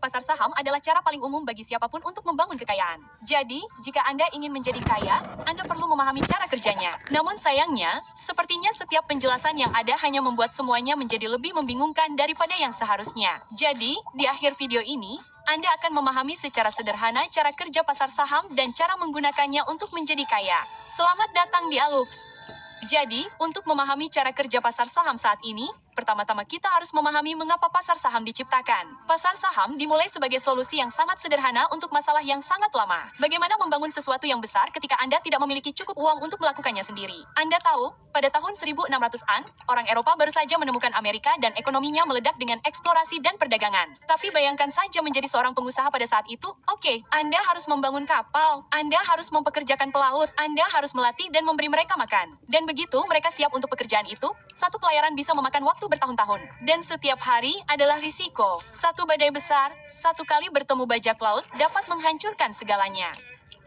pasar saham adalah cara paling umum bagi siapapun untuk membangun kekayaan. Jadi, jika Anda ingin menjadi kaya, Anda perlu memahami cara kerjanya. Namun sayangnya, sepertinya setiap penjelasan yang ada hanya membuat semuanya menjadi lebih membingungkan daripada yang seharusnya. Jadi, di akhir video ini, Anda akan memahami secara sederhana cara kerja pasar saham dan cara menggunakannya untuk menjadi kaya. Selamat datang di Alux. Jadi, untuk memahami cara kerja pasar saham saat ini, pertama-tama kita harus memahami mengapa pasar saham diciptakan. Pasar saham dimulai sebagai solusi yang sangat sederhana untuk masalah yang sangat lama. Bagaimana membangun sesuatu yang besar ketika Anda tidak memiliki cukup uang untuk melakukannya sendiri? Anda tahu, pada tahun 1600-an, orang Eropa baru saja menemukan Amerika dan ekonominya meledak dengan eksplorasi dan perdagangan. Tapi bayangkan saja menjadi seorang pengusaha pada saat itu. Oke, Anda harus membangun kapal, Anda harus mempekerjakan pelaut, Anda harus melatih dan memberi mereka makan. Dan begitu mereka siap untuk pekerjaan itu, satu pelayaran bisa memakan waktu bertahun-tahun. Dan setiap hari adalah risiko. Satu badai besar, satu kali bertemu bajak laut, dapat menghancurkan segalanya.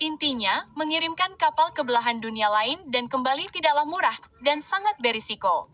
Intinya, mengirimkan kapal ke belahan dunia lain dan kembali tidaklah murah, dan sangat berisiko.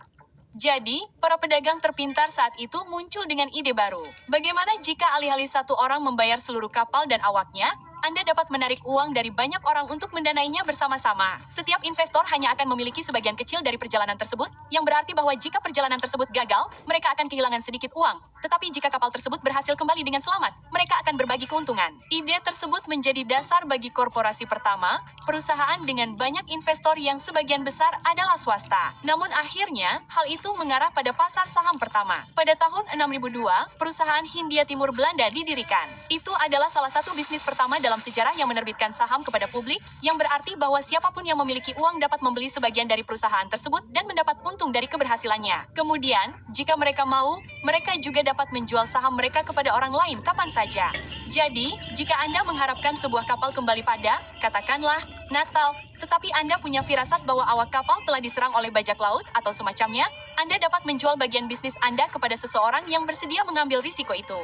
Jadi, para pedagang terpintar saat itu muncul dengan ide baru. Bagaimana jika alih-alih satu orang membayar seluruh kapal dan awaknya, Anda dapat menarik uang dari banyak orang untuk mendanainya bersama-sama. Setiap investor hanya akan memiliki sebagian kecil dari perjalanan tersebut, yang berarti bahwa jika perjalanan tersebut gagal, mereka akan kehilangan sedikit uang. Tetapi jika kapal tersebut berhasil kembali dengan selamat, mereka akan berbagi keuntungan. Ide tersebut menjadi dasar bagi korporasi pertama, perusahaan dengan banyak investor yang sebagian besar adalah swasta. Namun akhirnya, hal itu mengarah pada pasar saham pertama. Pada tahun 6002, perusahaan Hindia Timur Belanda didirikan. Itu adalah salah satu bisnis pertama dalam sejarah yang menerbitkan saham kepada publik, yang berarti bahwa siapapun yang memiliki uang dapat membeli sebagian dari perusahaan tersebut dan mendapat untung dari keberhasilannya. Kemudian, jika mereka mau, mereka juga dapat menjual saham mereka kepada orang lain kapan saja. Jadi, jika Anda mengharapkan sebuah kapal kembali pada, katakanlah, Natal, tetapi Anda punya firasat bahwa awak kapal telah diserang oleh bajak laut atau semacamnya, Anda dapat menjual bagian bisnis Anda kepada seseorang yang bersedia mengambil risiko itu.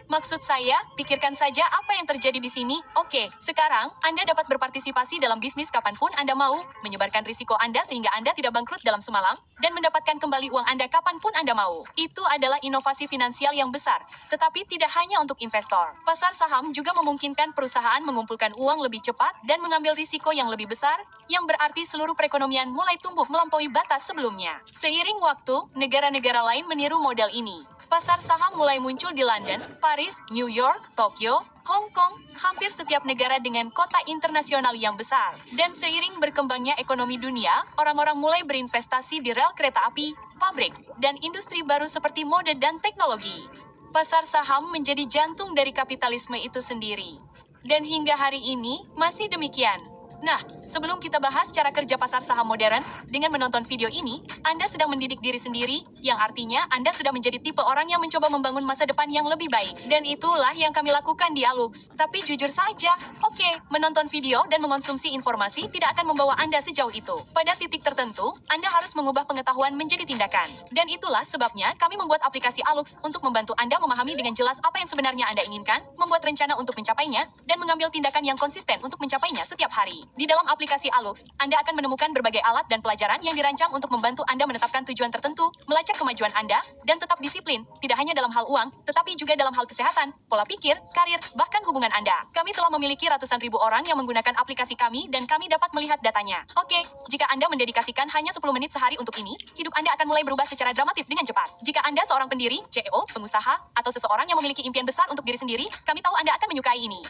Maksud saya, pikirkan saja apa yang terjadi di sini. Oke, sekarang Anda dapat berpartisipasi dalam bisnis kapanpun Anda mau, menyebarkan risiko Anda sehingga Anda tidak bangkrut dalam semalam, dan mendapatkan kembali uang Anda kapanpun Anda mau. Itu adalah inovasi finansial yang besar, tetapi tidak hanya untuk investor. Pasar saham juga memungkinkan perusahaan mengumpulkan uang lebih cepat dan mengambil risiko yang lebih besar, yang berarti seluruh perekonomian mulai tumbuh melampaui batas sebelumnya. Seiring waktu, negara-negara lain meniru model ini. Pasar saham mulai muncul di London, Paris, New York, Tokyo, Hong Kong, hampir setiap negara dengan kota internasional yang besar. Dan seiring berkembangnya ekonomi dunia, orang-orang mulai berinvestasi di rel kereta api, pabrik, dan industri baru seperti mode dan teknologi. Pasar saham menjadi jantung dari kapitalisme itu sendiri. Dan hingga hari ini, masih demikian. Nah, sebelum kita bahas cara kerja pasar saham modern, dengan menonton video ini, Anda sedang mendidik diri sendiri, yang artinya Anda sudah menjadi tipe orang yang mencoba membangun masa depan yang lebih baik. Dan itulah yang kami lakukan di Alux. Tapi jujur saja, menonton video dan mengonsumsi informasi tidak akan membawa Anda sejauh itu. Pada titik tertentu, Anda harus mengubah pengetahuan menjadi tindakan. Dan itulah sebabnya kami membuat aplikasi Alux untuk membantu Anda memahami dengan jelas apa yang sebenarnya Anda inginkan, membuat rencana untuk mencapainya, dan mengambil tindakan yang konsisten untuk mencapainya setiap hari. Di dalam aplikasi Alux, Anda akan menemukan berbagai alat dan pelajaran yang dirancang untuk membantu Anda menetapkan tujuan tertentu, melacak kemajuan Anda, dan tetap disiplin, tidak hanya dalam hal uang, tetapi juga dalam hal kesehatan, pola pikir, karir, bahkan hubungan Anda. Kami telah memiliki ratusan ribu orang yang menggunakan aplikasi kami dan kami dapat melihat datanya. Jika Anda mendedikasikan hanya 10 menit sehari untuk ini, hidup Anda akan mulai berubah secara dramatis dengan cepat. Jika Anda seorang pendiri, CEO, pengusaha, atau seseorang yang memiliki impian besar untuk diri sendiri, kami tahu Anda akan menyukai ini.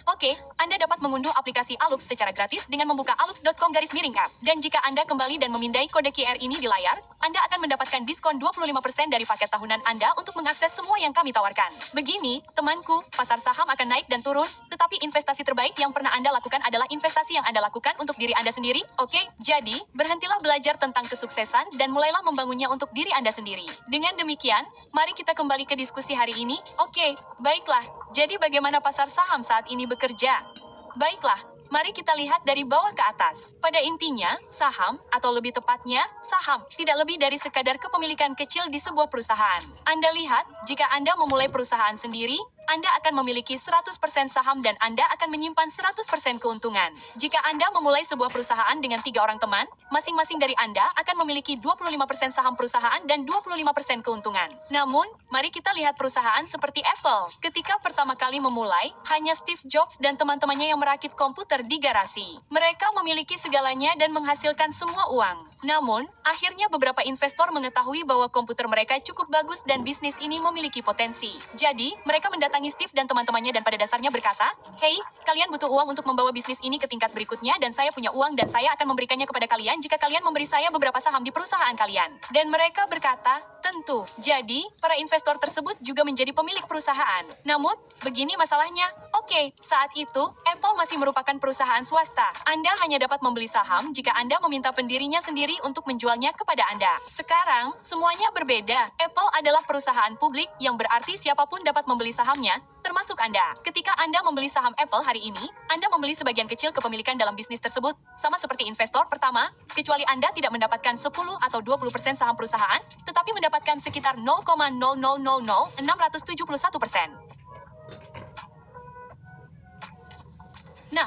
Anda dapat mengunduh aplikasi Alux secara gratis dengan membuka alux.com/app. Dan jika Anda kembali dan memindai kode QR ini di layar, Anda akan mendapatkan diskon 25% dari paket tahunan Anda untuk mengakses semua yang kami tawarkan. Begini, temanku, pasar saham akan naik dan turun, tetapi investasi terbaik yang pernah Anda lakukan adalah investasi yang Anda lakukan untuk diri Anda sendiri. Jadi, berhentilah belajar tentang kesuksesan dan mulailah membangunnya untuk diri Anda sendiri. Dengan demikian, mari kita kembali ke diskusi hari ini. Baiklah. Jadi bagaimana pasar saham saat ini bekerja? Baiklah. Mari kita lihat dari bawah ke atas. Pada intinya, saham, atau lebih tepatnya, saham, tidak lebih dari sekadar kepemilikan kecil di sebuah perusahaan. Anda lihat, jika Anda memulai perusahaan sendiri, Anda akan memiliki 100% saham dan Anda akan menyimpan 100% keuntungan. Jika Anda memulai sebuah perusahaan dengan 3 orang teman, masing-masing dari Anda akan memiliki 25% saham perusahaan dan 25% keuntungan. Namun, mari kita lihat perusahaan seperti Apple. Ketika pertama kali memulai, hanya Steve Jobs dan teman-temannya yang merakit komputer di garasi. Mereka memiliki segalanya dan menghasilkan semua uang. Namun, akhirnya beberapa investor mengetahui bahwa komputer mereka cukup bagus dan bisnis ini memiliki potensi. Jadi, mereka mendatangi Steve dan teman-temannya dan pada dasarnya berkata, "Hey, kalian butuh uang untuk membawa bisnis ini ke tingkat berikutnya dan saya punya uang dan saya akan memberikannya kepada kalian jika kalian memberi saya beberapa saham di perusahaan kalian." Dan mereka berkata, "Tentu." Jadi, para investor tersebut juga menjadi pemilik perusahaan. Namun, begini masalahnya. Oke, saat itu, Apple masih merupakan perusahaan swasta. Anda hanya dapat membeli saham jika Anda meminta pendirinya sendiri untuk menjualnya kepada Anda. Sekarang, semuanya berbeda. Apple adalah perusahaan publik yang berarti siapapun dapat membeli sahamnya, termasuk Anda. Ketika Anda membeli saham Apple hari ini, Anda membeli sebagian kecil kepemilikan dalam bisnis tersebut, sama seperti investor pertama, kecuali Anda tidak mendapatkan 10 atau 20% saham perusahaan, tetapi mendapatkan sekitar 0,0000671%. Nah,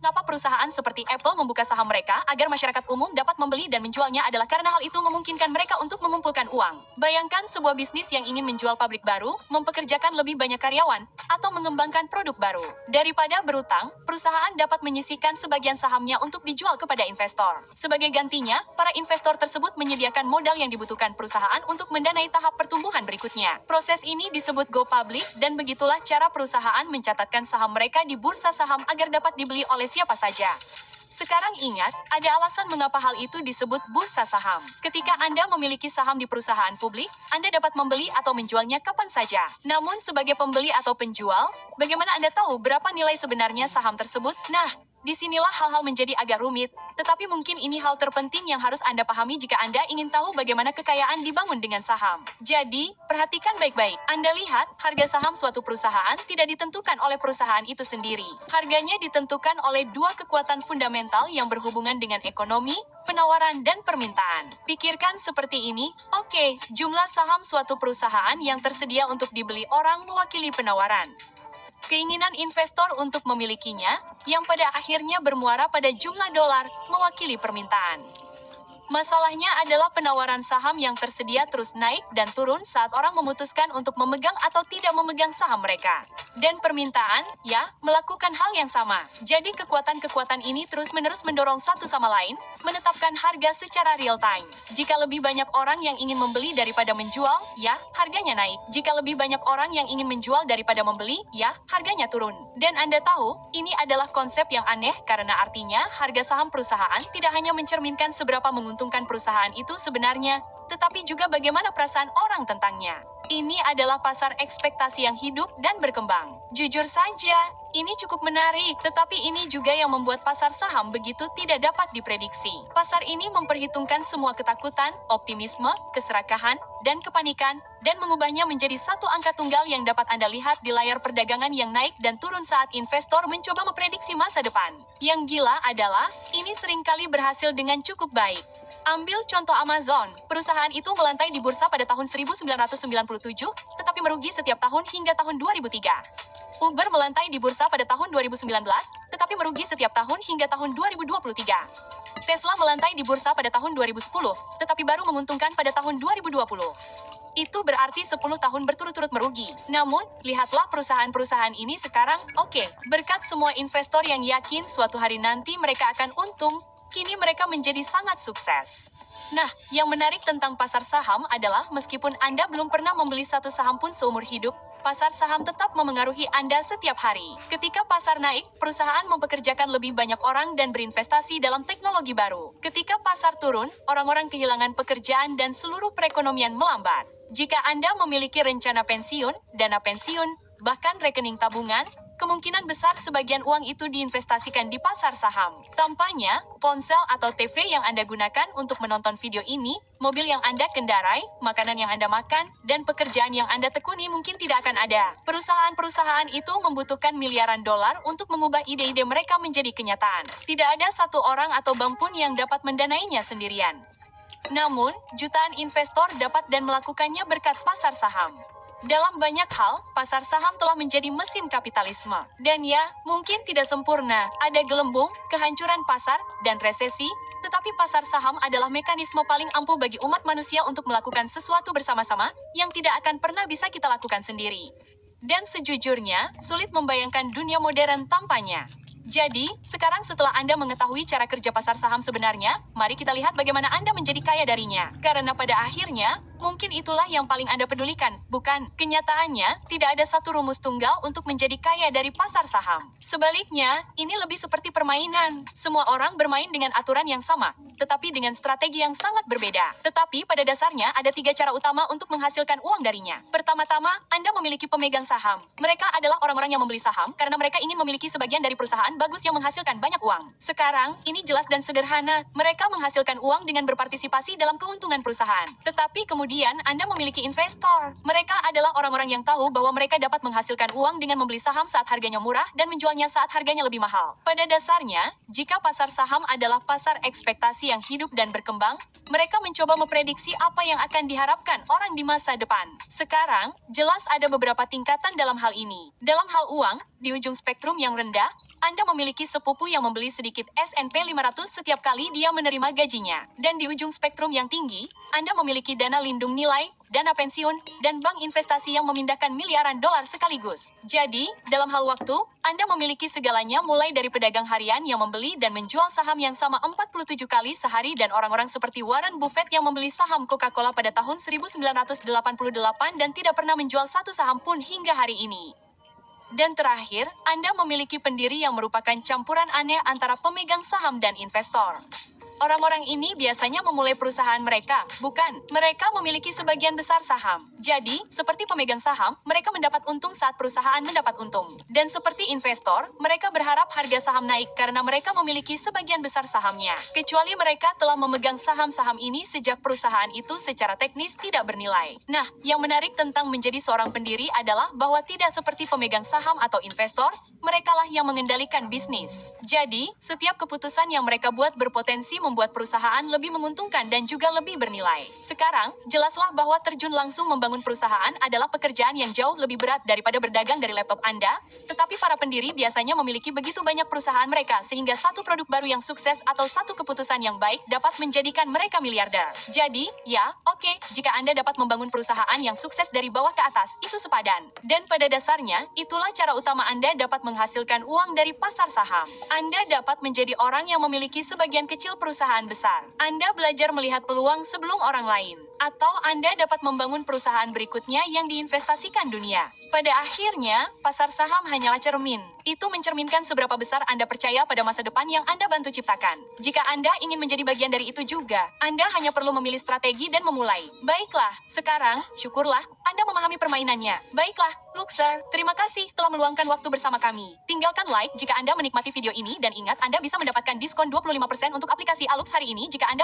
kenapa perusahaan seperti Apple membuka saham mereka agar masyarakat umum dapat membeli dan menjualnya adalah karena hal itu memungkinkan mereka untuk mengumpulkan uang. Bayangkan sebuah bisnis yang ingin menjual pabrik baru, mempekerjakan lebih banyak karyawan, atau mengembangkan produk baru. Daripada berutang, perusahaan dapat menyisihkan sebagian sahamnya untuk dijual kepada investor. Sebagai gantinya, para investor tersebut menyediakan modal yang dibutuhkan perusahaan untuk mendanai tahap pertumbuhan berikutnya. Proses ini disebut go public dan begitulah cara perusahaan mencatatkan saham mereka di bursa saham agar dapat dibeli oleh siapa saja. Sekarang ingat, ada alasan mengapa hal itu disebut bursa saham. Ketika Anda memiliki saham di perusahaan publik, Anda dapat membeli atau menjualnya kapan saja. Namun sebagai pembeli atau penjual, bagaimana Anda tahu berapa nilai sebenarnya saham tersebut? Nah, disinilah hal-hal menjadi agak rumit, tetapi mungkin ini hal terpenting yang harus Anda pahami jika Anda ingin tahu bagaimana kekayaan dibangun dengan saham. Jadi, perhatikan baik-baik. Anda lihat, harga saham suatu perusahaan tidak ditentukan oleh perusahaan itu sendiri. Harganya ditentukan oleh dua kekuatan fundamental yang berhubungan dengan ekonomi, penawaran, dan permintaan. Pikirkan seperti ini, oke, jumlah saham suatu perusahaan yang tersedia untuk dibeli orang mewakili penawaran. Keinginan investor untuk memilikinya, yang pada akhirnya bermuara pada jumlah dolar, mewakili permintaan. Masalahnya adalah penawaran saham yang tersedia terus naik dan turun saat orang memutuskan untuk memegang atau tidak memegang saham mereka. Dan permintaan, ya, melakukan hal yang sama. Jadi kekuatan-kekuatan ini terus-menerus mendorong satu sama lain, menetapkan harga secara real time. Jika lebih banyak orang yang ingin membeli daripada menjual, ya, harganya naik. Jika lebih banyak orang yang ingin menjual daripada membeli, ya, harganya turun. Dan Anda tahu, ini adalah konsep yang aneh karena artinya harga saham perusahaan tidak hanya mencerminkan seberapa menguntungkan perusahaan itu sebenarnya, tetapi juga bagaimana perasaan orang tentangnya. Ini adalah pasar ekspektasi yang hidup dan berkembang. Jujur saja, ini cukup menarik, tetapi ini juga yang membuat pasar saham begitu tidak dapat diprediksi. Pasar ini memperhitungkan semua ketakutan, optimisme, keserakahan, dan kepanikan, dan mengubahnya menjadi satu angka tunggal yang dapat Anda lihat di layar perdagangan yang naik dan turun saat investor mencoba memprediksi masa depan. Yang gila adalah, ini seringkali berhasil dengan cukup baik. Ambil contoh Amazon, perusahaan itu melantai di bursa pada tahun 1997, tetapi merugi setiap tahun hingga tahun 2003. Uber melantai di bursa pada tahun 2019, tetapi merugi setiap tahun hingga tahun 2023. Tesla melantai di bursa pada tahun 2010, tetapi baru menguntungkan pada tahun 2020. Itu berarti 10 tahun berturut-turut merugi. Namun, lihatlah perusahaan-perusahaan ini sekarang, oke, berkat semua investor yang yakin suatu hari nanti mereka akan untung, kini mereka menjadi sangat sukses. Nah, yang menarik tentang pasar saham adalah meskipun Anda belum pernah membeli satu saham pun seumur hidup, pasar saham tetap memengaruhi Anda setiap hari. Ketika pasar naik, perusahaan mempekerjakan lebih banyak orang dan berinvestasi dalam teknologi baru. Ketika pasar turun, orang-orang kehilangan pekerjaan dan seluruh perekonomian melambat. Jika Anda memiliki rencana pensiun, dana pensiun, bahkan rekening tabungan, kemungkinan besar sebagian uang itu diinvestasikan di pasar saham. Tampaknya, ponsel atau TV yang Anda gunakan untuk menonton video ini, mobil yang Anda kendarai, makanan yang Anda makan, dan pekerjaan yang Anda tekuni mungkin tidak akan ada. Perusahaan-perusahaan itu membutuhkan miliaran dolar untuk mengubah ide-ide mereka menjadi kenyataan. Tidak ada satu orang atau bank pun yang dapat mendanainya sendirian. Namun, jutaan investor dapat dan melakukannya berkat pasar saham. Dalam banyak hal, pasar saham telah menjadi mesin kapitalisme. Dan ya, mungkin tidak sempurna, ada gelembung, kehancuran pasar, dan resesi, tetapi pasar saham adalah mekanisme paling ampuh bagi umat manusia untuk melakukan sesuatu bersama-sama, yang tidak akan pernah bisa kita lakukan sendiri. Dan sejujurnya, sulit membayangkan dunia modern tanpanya. Jadi, sekarang setelah Anda mengetahui cara kerja pasar saham sebenarnya, mari kita lihat bagaimana Anda menjadi kaya darinya. Karena pada akhirnya, mungkin itulah yang paling Anda pedulikan, bukan? Kenyataannya, tidak ada satu rumus tunggal untuk menjadi kaya dari pasar saham. Sebaliknya, ini lebih seperti permainan. Semua orang bermain dengan aturan yang sama, tetapi dengan strategi yang sangat berbeda. Tetapi pada dasarnya ada 3 cara utama untuk menghasilkan uang darinya. Pertama-tama, Anda memiliki pemegang saham. Mereka adalah orang-orang yang membeli saham karena mereka ingin memiliki sebagian dari perusahaan bagus yang menghasilkan banyak uang. Sekarang, ini jelas dan sederhana. Mereka menghasilkan uang dengan berpartisipasi dalam keuntungan perusahaan. Tetapi kemudian Anda memiliki investor. Mereka adalah orang-orang yang tahu bahwa mereka dapat menghasilkan uang dengan membeli saham saat harganya murah dan menjualnya saat harganya lebih mahal. Pada dasarnya, jika pasar saham adalah pasar ekspektasi yang hidup dan berkembang, mereka mencoba memprediksi apa yang akan diharapkan orang di masa depan. Sekarang, jelas ada beberapa tingkatan dalam hal ini. Dalam hal uang, di ujung spektrum yang rendah, Anda memiliki sepupu yang membeli sedikit S&P 500 setiap kali dia menerima gajinya. Dan di ujung spektrum yang tinggi, Anda memiliki dana lindung nilai, dana pensiun, dan bank investasi yang memindahkan miliaran dolar sekaligus. Jadi, dalam hal waktu, Anda memiliki segalanya mulai dari pedagang harian yang membeli dan menjual saham yang sama 47 kali sehari dan orang-orang seperti Warren Buffett yang membeli saham Coca-Cola pada tahun 1988 dan tidak pernah menjual satu saham pun hingga hari ini. Dan terakhir, Anda memiliki pendiri yang merupakan campuran aneh antara pemegang saham dan investor. Orang-orang ini biasanya memulai perusahaan mereka, bukan? Mereka memiliki sebagian besar saham. Jadi, seperti pemegang saham, mereka mendapat untung saat perusahaan mendapat untung. Dan seperti investor, mereka berharap harga saham naik karena mereka memiliki sebagian besar sahamnya. Kecuali mereka telah memegang saham-saham ini sejak perusahaan itu secara teknis tidak bernilai. Nah, yang menarik tentang menjadi seorang pendiri adalah bahwa tidak seperti pemegang saham atau investor, merekalah yang mengendalikan bisnis. Jadi, setiap keputusan yang mereka buat berpotensi membuat perusahaan lebih menguntungkan dan juga lebih bernilai. Sekarang, jelaslah bahwa terjun langsung membangun perusahaan adalah pekerjaan yang jauh lebih berat daripada berdagang dari laptop Anda, tetapi para pendiri biasanya memiliki begitu banyak perusahaan mereka sehingga satu produk baru yang sukses atau satu keputusan yang baik dapat menjadikan mereka miliarder. Jadi, ya, oke, jika Anda dapat membangun perusahaan yang sukses dari bawah ke atas, itu sepadan. Dan pada dasarnya, itulah cara utama Anda dapat menghasilkan uang dari pasar saham. Anda dapat menjadi orang yang memiliki sebagian kecil perusahaan besar. Anda belajar melihat peluang sebelum orang lain. Atau Anda dapat membangun perusahaan berikutnya yang diinvestasikan dunia. Pada akhirnya, pasar saham hanyalah cermin. Itu mencerminkan seberapa besar Anda percaya pada masa depan yang Anda bantu ciptakan. Jika Anda ingin menjadi bagian dari itu juga, Anda hanya perlu memilih strategi dan memulai. Baiklah, sekarang, syukurlah, Anda memahami permainannya. Baiklah, Luxer, terima kasih telah meluangkan waktu bersama kami. Tinggalkan like jika Anda menikmati video ini dan ingat Anda bisa mendapatkan diskon 25% untuk aplikasi Alux hari ini jika Anda